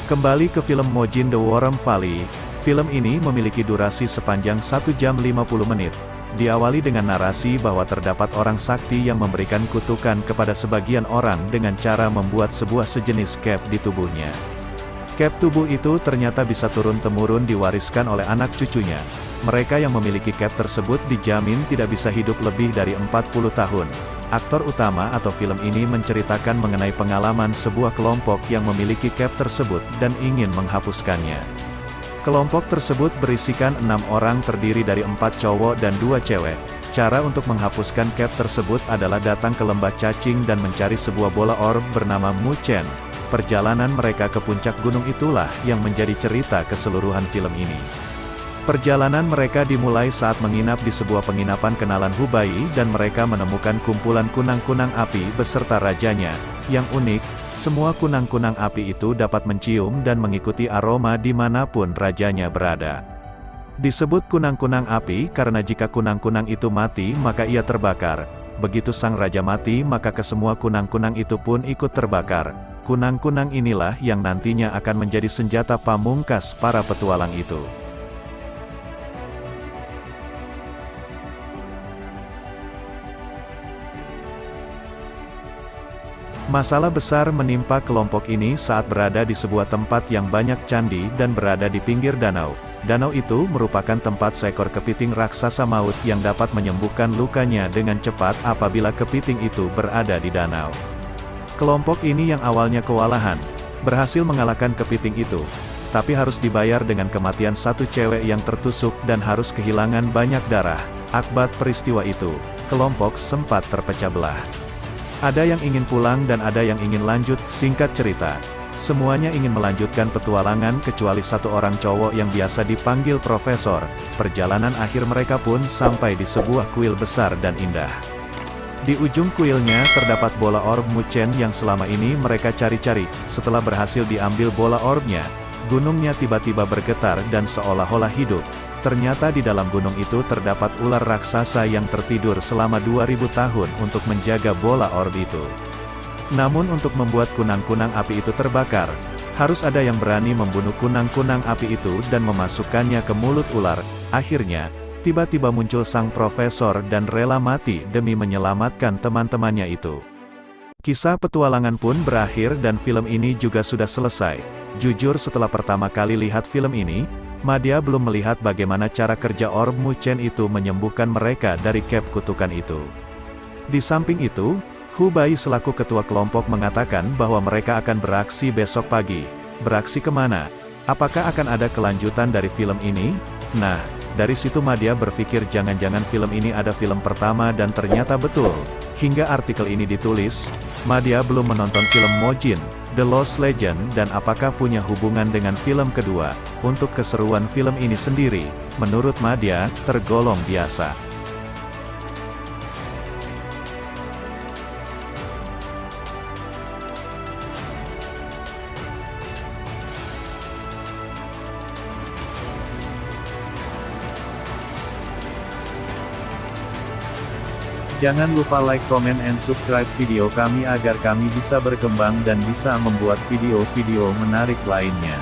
Kembali ke film Mojin The Worm Valley, film ini memiliki durasi sepanjang 1 jam 50 menit. Diawali dengan narasi bahwa terdapat orang sakti yang memberikan kutukan kepada sebagian orang dengan cara membuat sebuah sejenis cap di tubuhnya. Cap tubuh itu ternyata bisa turun-temurun diwariskan oleh anak cucunya. Mereka yang memiliki cap tersebut dijamin tidak bisa hidup lebih dari 40 tahun. Aktor utama atau film ini menceritakan mengenai pengalaman sebuah kelompok yang memiliki cap tersebut dan ingin menghapuskannya. Kelompok tersebut berisikan 6 orang terdiri dari 4 cowok dan 2 cewek. Cara untuk menghapuskan cap tersebut adalah datang ke lembah cacing dan mencari sebuah bola orb bernama Muchen. Perjalanan mereka ke puncak gunung itulah yang menjadi cerita keseluruhan film ini. Perjalanan mereka dimulai saat menginap di sebuah penginapan kenalan Hubei dan mereka menemukan kumpulan kunang-kunang api beserta rajanya. Yang unik, semua kunang-kunang api itu dapat mencium dan mengikuti aroma dimanapun rajanya berada. Disebut kunang-kunang api karena jika kunang-kunang itu mati maka ia terbakar. Begitu sang raja mati maka kesemua kunang-kunang itu pun ikut terbakar. Kunang-kunang inilah yang nantinya akan menjadi senjata pamungkas para petualang itu. Masalah besar menimpa kelompok ini saat berada di sebuah tempat yang banyak candi dan berada di pinggir danau. Danau itu merupakan tempat seekor kepiting raksasa maut yang dapat menyembuhkan lukanya dengan cepat apabila kepiting itu berada di danau. Kelompok ini yang awalnya kewalahan, berhasil mengalahkan kepiting itu, tapi harus dibayar dengan kematian satu cewek yang tertusuk dan harus kehilangan banyak darah. Akibat peristiwa itu, kelompok sempat terpecah belah. Ada yang ingin pulang dan ada yang ingin lanjut. Singkat cerita, semuanya ingin melanjutkan petualangan kecuali satu orang cowok yang biasa dipanggil Profesor. Perjalanan akhir mereka pun sampai di sebuah kuil besar dan indah. Di ujung kuilnya terdapat bola orb Muchen yang selama ini mereka cari-cari. Setelah berhasil diambil bola orbnya, gunungnya tiba-tiba bergetar dan seolah-olah hidup. Ternyata di dalam gunung itu terdapat ular raksasa yang tertidur selama 2000 tahun untuk menjaga bola orb itu. Namun untuk membuat kunang-kunang api itu terbakar, harus ada yang berani membunuh kunang-kunang api itu dan memasukkannya ke mulut ular. Akhirnya, tiba-tiba muncul sang profesor dan rela mati demi menyelamatkan teman-temannya itu. Kisah petualangan pun berakhir dan film ini juga sudah selesai. Jujur setelah pertama kali lihat film ini, Madya belum melihat bagaimana cara kerja orb Muchen itu menyembuhkan mereka dari cap kutukan itu. Di samping itu, Hubei selaku ketua kelompok mengatakan bahwa mereka akan beraksi besok pagi. Beraksi kemana? Apakah akan ada kelanjutan dari film ini? Nah, dari situ Madya berpikir jangan-jangan film ini ada film pertama dan ternyata betul. Hingga artikel ini ditulis, Madya belum menonton film Mojin The Lost Legend dan apakah punya hubungan dengan film kedua. Untuk keseruan film ini sendiri, menurut Madya, tergolong biasa. Jangan lupa like, comment, and subscribe video kami agar kami bisa berkembang dan bisa membuat video-video menarik lainnya.